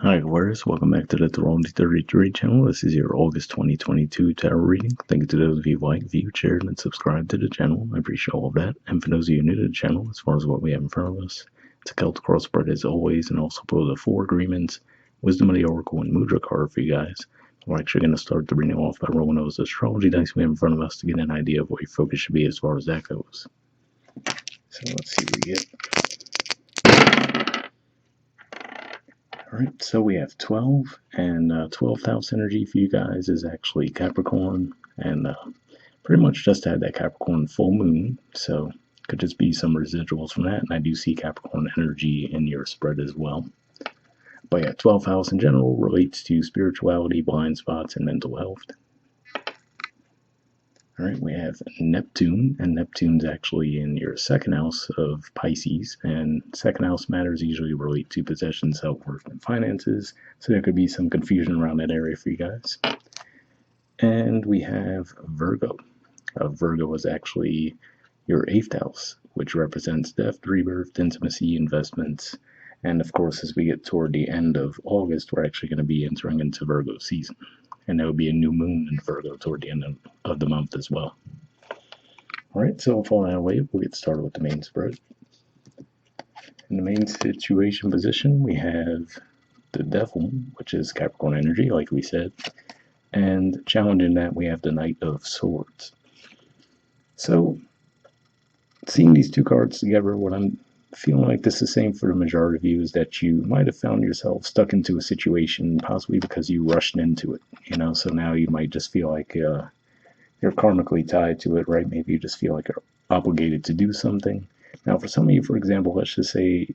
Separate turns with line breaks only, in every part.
Hi Aquarius, welcome back to the Throne 33 channel. This is your August 2022 tarot reading. Thank you to those of you who like, viewed, shared, and subscribed to the channel. I appreciate all of that. And for those of you new to the channel, as far as what we have in front of us, it's a Celtic cross spread as always, and also pull the 4 agreements, Wisdom of the Oracle, and Mudra card for you guys. We're actually going to start the reading off by rolling those astrology dice we have in front of us to get an idea of what your focus should be as far as that goes. So let's see what we get. Alright, so we have 12, and 12th house energy for you guys is actually Capricorn, and pretty much just had that Capricorn full moon, so could just be some residuals from that, and I do see Capricorn energy in your spread as well. But yeah, 12th house in general relates to spirituality, blind spots, and mental health. Alright, we have Neptune, and Neptune's actually in your second house of Pisces, and second house matters usually relate to possession, self-worth, and finances, so there could be some confusion around that area for you guys. And we have Virgo. Virgo is actually your 8th house, which represents death, rebirth, intimacy, investments, and of course, as we get toward the end of August, we're actually going to be entering into Virgo season. And there will be a new moon in Virgo toward the end of the month as well. Alright, so with all that away, we'll get started with the main spread. In the main situation position, we have the Devil, which is Capricorn energy, like we said. And challenging that, we have the Knight of Swords. So, seeing these two cards together, what I'm feeling like this is the same for the majority of you is that you might have found yourself stuck into a situation possibly because you rushed into it, so now you might just feel like you're karmically tied to it, right? Maybe you just feel like you're obligated to do something. Now for some of you, for example, let's just say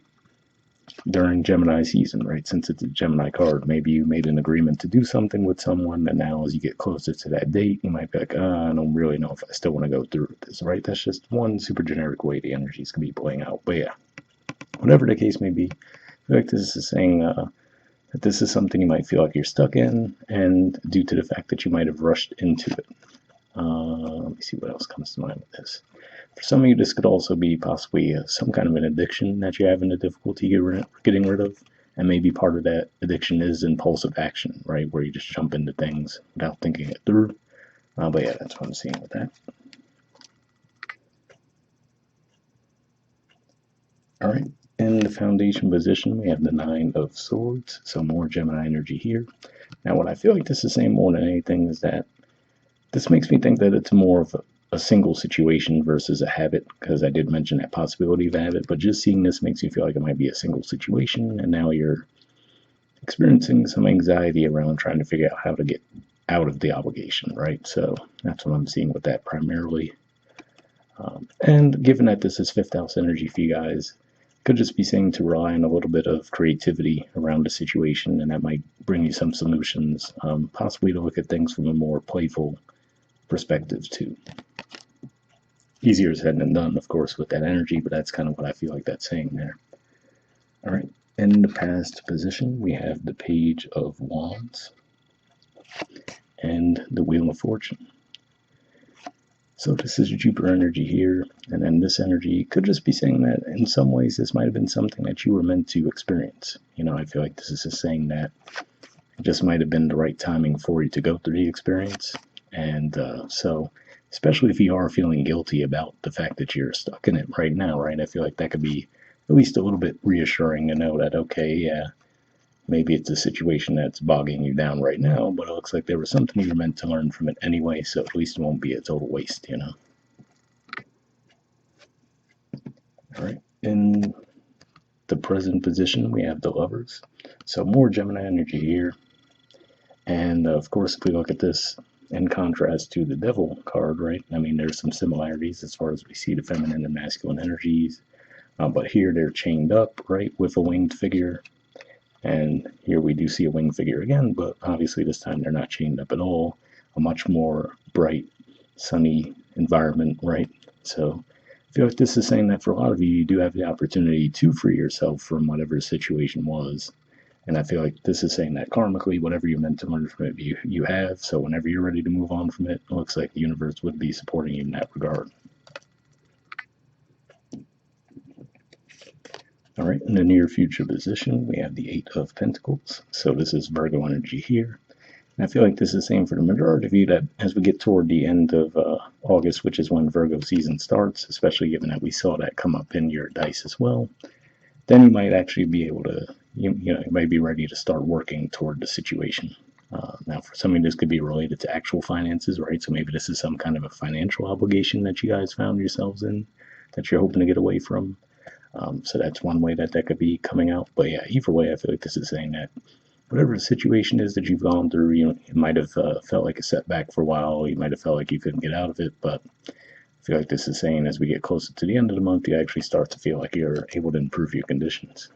during Gemini season, right, since it's a Gemini card, maybe you made an agreement to do something with someone, and now as you get closer to that date, you might be like, I don't really know if I still want to go through with this, right? That's just one super generic way the energies can be playing out. But yeah, whatever the case may be, I feel like this is saying that this is something you might feel like you're stuck in, and due to the fact that you might have rushed into it. Let me see what else comes to mind with this. For some of you, this could also be possibly some kind of an addiction that you're having a difficulty getting rid of, and maybe part of that addiction is impulsive action, right, where you just jump into things without thinking it through. But yeah, that's what I'm seeing with that. Alright, in the foundation position, we have the 9 of Swords, so more Gemini energy here. Now, what I feel like this is saying more than anything is that this makes me think that it's more of a single situation versus a habit, because I did mention that possibility of a habit, but just seeing this makes me feel like it might be a single situation, and now you're experiencing some anxiety around trying to figure out how to get out of the obligation, right? So that's what I'm seeing with that primarily. And given that this is 5th house energy for you guys, could just be saying to rely on a little bit of creativity around the situation, and that might bring you some solutions, possibly to look at things from a more playful perspective too. Easier said than done, of course, with that energy, but that's kind of what I feel like that's saying there. All right, in the past position, we have the Page of Wands and the Wheel of Fortune. So this is Jupiter energy here, and then this energy could just be saying that in some ways this might have been something that you were meant to experience. I feel like this is just saying that it just might have been the right timing for you to go through the experience. And so, especially if you are feeling guilty about the fact that you're stuck in it right now, right? I feel like that could be at least a little bit reassuring to know that, okay, yeah, maybe it's a situation that's bogging you down right now, but it looks like there was something you were meant to learn from it anyway, so at least it won't be a total waste, All right, in the present position, we have the Lovers. So more Gemini energy here. And of course, if we look at this in contrast to the Devil card, right? I mean, there's some similarities as far as we see the feminine and masculine energies. But here they're chained up, right, with a winged figure. And here we do see a winged figure again, but obviously this time they're not chained up at all. A much more bright, sunny environment, right? So I feel like this is saying that for a lot of you, you do have the opportunity to free yourself from whatever the situation was. And I feel like this is saying that karmically, whatever you meant to learn from it, you have. So whenever you're ready to move on from it, it looks like the universe would be supporting you in that regard. All right, in the near future position, we have the Eight of Pentacles. So this is Virgo energy here. And I feel like this is the same for the majority of you that as we get toward the end of August, which is when Virgo season starts, especially given that we saw that come up in your dice as well, then you might actually be able to, you might be ready to start working toward the situation. Now, for some of you, this could be related to actual finances, right? So maybe this is some kind of a financial obligation that you guys found yourselves in that you're hoping to get away from. So that's one way that that could be coming out. But yeah, either way, I feel like this is saying that whatever the situation is that you've gone through, it might have felt like a setback for a while. You might have felt like you couldn't get out of it. But I feel like this is saying as we get closer to the end of the month, you actually start to feel like you're able to improve your conditions.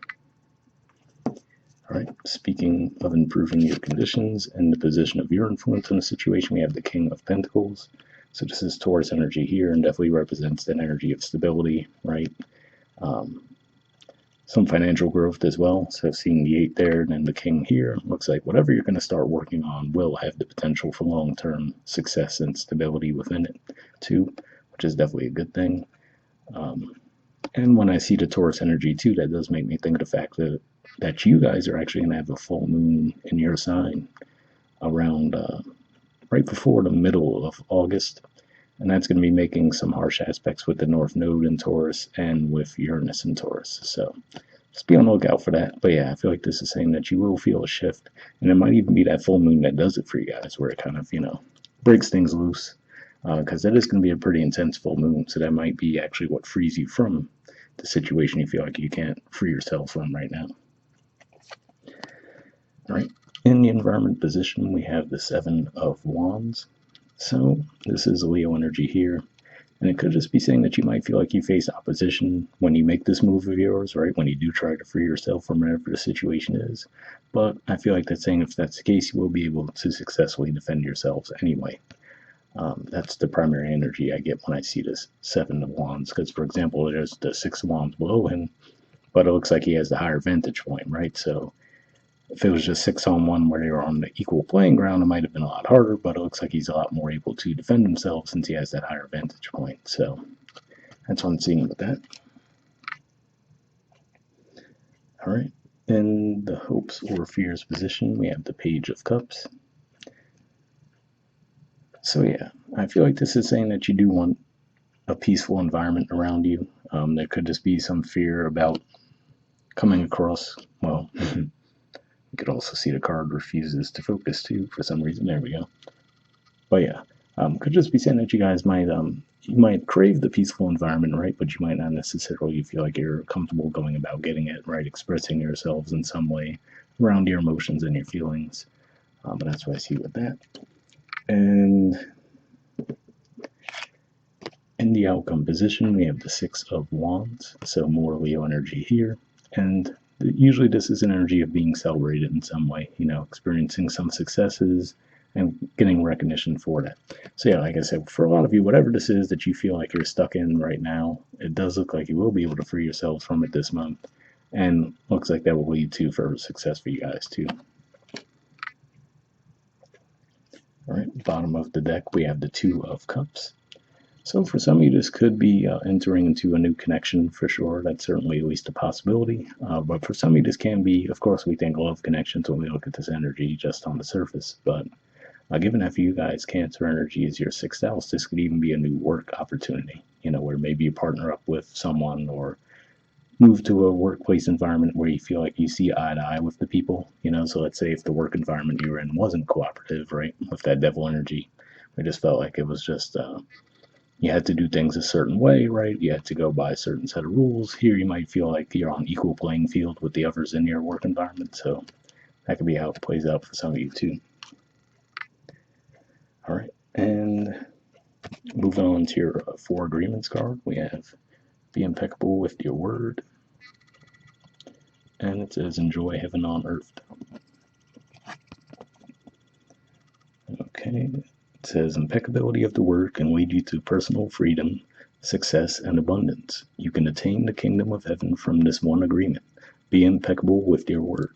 All right, speaking of improving your conditions and the position of your influence in the situation, we have the King of Pentacles. So this is Taurus energy here and definitely represents an energy of stability, right? Some financial growth as well. So seeing the 8 there and then the King here, looks like whatever you're going to start working on will have the potential for long-term success and stability within it too, which is definitely a good thing. And when I see the Taurus energy too, that does make me think of the fact that you guys are actually going to have a full moon in your sign around right before the middle of August. And that's going to be making some harsh aspects with the North Node in Taurus and with Uranus in Taurus. So just be on the lookout for that. But yeah, I feel like this is saying that you will feel a shift. And it might even be that full moon that does it for you guys, where it kind of, breaks things loose. Because that is going to be a pretty intense full moon. So that might be actually what frees you from the situation you feel like you can't free yourself from right now. All right. In the environment position, we have the Seven of Wands. So this is Leo energy here. And it could just be saying that you might feel like you face opposition when you make this move of yours, right? When you do try to free yourself from whatever the situation is. But I feel like that's saying if that's the case, you will be able to successfully defend yourselves anyway. That's the primary energy I get when I see this Seven of Wands. Because, for example, there's the Six of Wands below him, but it looks like he has the higher vantage point, right? So if it was just 6-on-1 where they were on the equal playing ground, it might have been a lot harder, but it looks like he's a lot more able to defend himself since he has that higher vantage point. So that's what I'm seeing with that. All right. In the hopes or fears position, we have the Page of Cups. So yeah, I feel like this is saying that you do want a peaceful environment around you. There could just be some fear about coming across, well, you could also see the card refuses to focus too for some reason. There we go. But yeah, could just be saying that you guys might you might crave the peaceful environment, right? But you might not necessarily feel like you're comfortable going about getting it, right? Expressing yourselves in some way around your emotions and your feelings. But that's what I see with that. And in the outcome position, we have the Six of Wands, so more Leo energy here. And usually this is an energy of being celebrated in some way, experiencing some successes and getting recognition for that. So yeah, like I said, for a lot of you, whatever this is that you feel like you're stuck in right now, it does look like you will be able to free yourselves from it this month. And looks like that will lead to further success for you guys too. All right, bottom of the deck, we have the Two of Cups. So for some of you, this could be entering into a new connection for sure. That's certainly at least a possibility. But for some of you, this can be, of course, we think love connections when we look at this energy just on the surface. But given that for you guys, Cancer energy is your 6th house, this could even be a new work opportunity, where maybe you partner up with someone or move to a workplace environment where you feel like you see eye to eye with the people, So let's say if the work environment you were in wasn't cooperative, right, with that devil energy, we just felt like it was just... you had to do things a certain way, right? You had to go by a certain set of rules. Here you might feel like you're on equal playing field with the others in your work environment. So that could be how it plays out for some of you too. All right. And moving on to your 4 agreements card, we have be impeccable with your word. And it says enjoy heaven on earth. Okay. It says impeccability of the word can lead you to personal freedom, success, and abundance. You can attain the kingdom of heaven from this one agreement. Be impeccable with your word.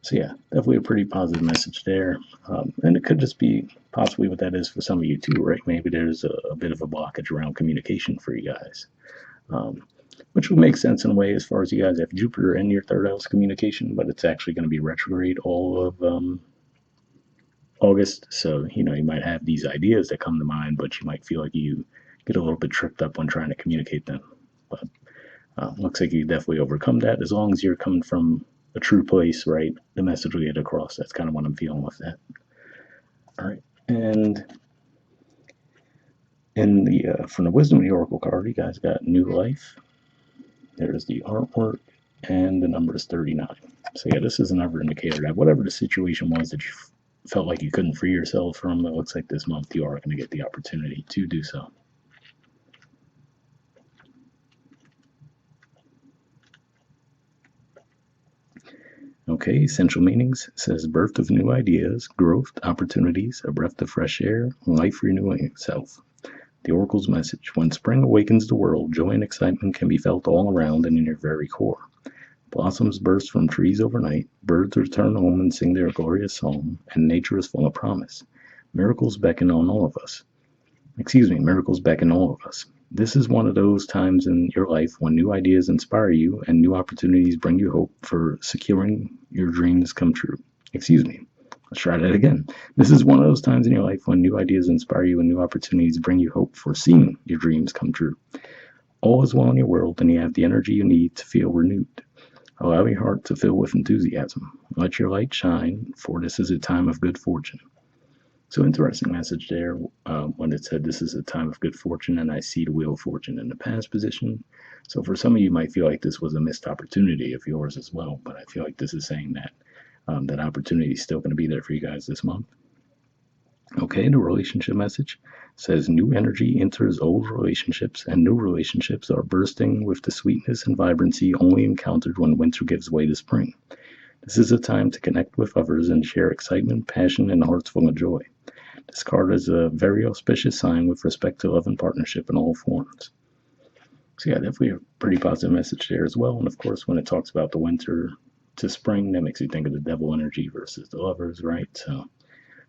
So yeah, definitely a pretty positive message there. And it could just be possibly what that is for some of you too, right? Maybe there's a bit of a blockage around communication for you guys. But which would make sense in a way as far as you guys have Jupiter in your third house communication, but it's actually going to be retrograde all of August. So, you might have these ideas that come to mind, but you might feel like you get a little bit tripped up when trying to communicate them. But looks like you definitely overcome that as long as you're coming from a true place, right? The message will get across. That's kind of what I'm feeling with that. All right. And in the from the Wisdom of the Oracle card, you guys got New Life. There's the artwork, and the number is 39. So yeah, this is another indicator that whatever the situation was that you felt like you couldn't free yourself from, it looks like this month you are going to get the opportunity to do so. Okay, essential meanings says birth of new ideas, growth, opportunities, a breath of fresh air, life renewing itself. The Oracle's message: when spring awakens the world, joy and excitement can be felt all around and in your very core. Blossoms burst from trees overnight, birds return home and sing their glorious song, and nature is full of promise. Miracles beckon on all of us. Miracles beckon all of us. This is one of those times in your life when new ideas inspire you and new opportunities bring you hope for securing your dreams come true. Let's try that again. This is one of those times in your life when new ideas inspire you and new opportunities bring you hope for seeing your dreams come true. All is well in your world, and you have the energy you need to feel renewed. Allow your heart to fill with enthusiasm. Let your light shine, for this is a time of good fortune. So interesting message there when it said this is a time of good fortune, and I see the wheel of fortune in the past position. So for some of you might feel like this was a missed opportunity of yours as well, but I feel like this is saying that that opportunity is still going to be there for you guys this month. Okay, the relationship message says new energy enters old relationships, and new relationships are bursting with the sweetness and vibrancy only encountered when winter gives way to spring. This is a time to connect with others and share excitement, passion, and hearts full of joy. This card is a very auspicious sign with respect to love and partnership in all forms. So yeah, definitely a pretty positive message there as well. And of course, when it talks about the winter to spring, that makes you think of the devil energy versus the lovers, right? So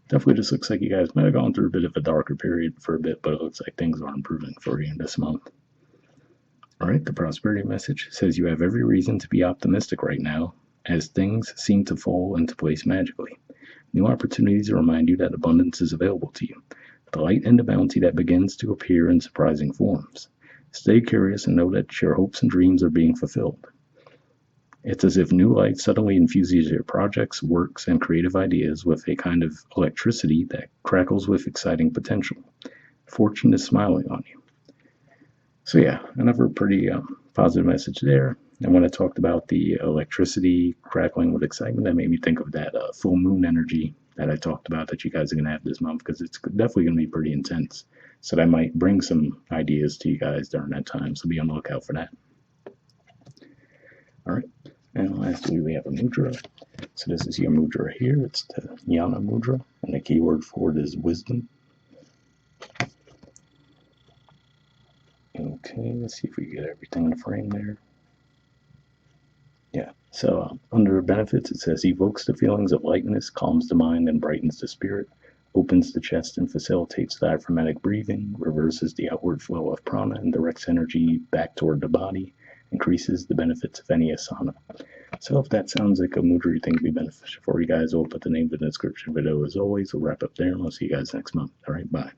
definitely just looks like you guys might have gone through a bit of a darker period for a bit, but it looks like things are improving for you this month. All right, the prosperity message says you have every reason to be optimistic right now, as things seem to fall into place magically. New opportunities remind you that abundance is available to you, the light and the bounty that begins to appear in surprising forms. Stay curious and know that your hopes and dreams are being fulfilled. It's as if new light suddenly infuses your projects, works, and creative ideas with a kind of electricity that crackles with exciting potential. Fortune is smiling on you. So yeah, another pretty positive message there. And when I talked about the electricity crackling with excitement, that made me think of that full moon energy that I talked about that you guys are going to have this month, because it's definitely going to be pretty intense. So that might bring some ideas to you guys during that time. So be on the lookout for that. All right. And lastly, we have a mudra. So this is your mudra here. It's the Yana Mudra, and the keyword for it is wisdom. Okay, let's see if we get everything in the frame there. Yeah, so under benefits, it says evokes the feelings of lightness, calms the mind, and brightens the spirit, opens the chest and facilitates diaphragmatic breathing, reverses the outward flow of prana and directs energy back toward the body, increases the benefits of any asana. So if that sounds like a mudra you think would be beneficial for you guys, I'll put the name in the description below as always. We'll wrap up there, and I'll see you guys next month. All right, bye.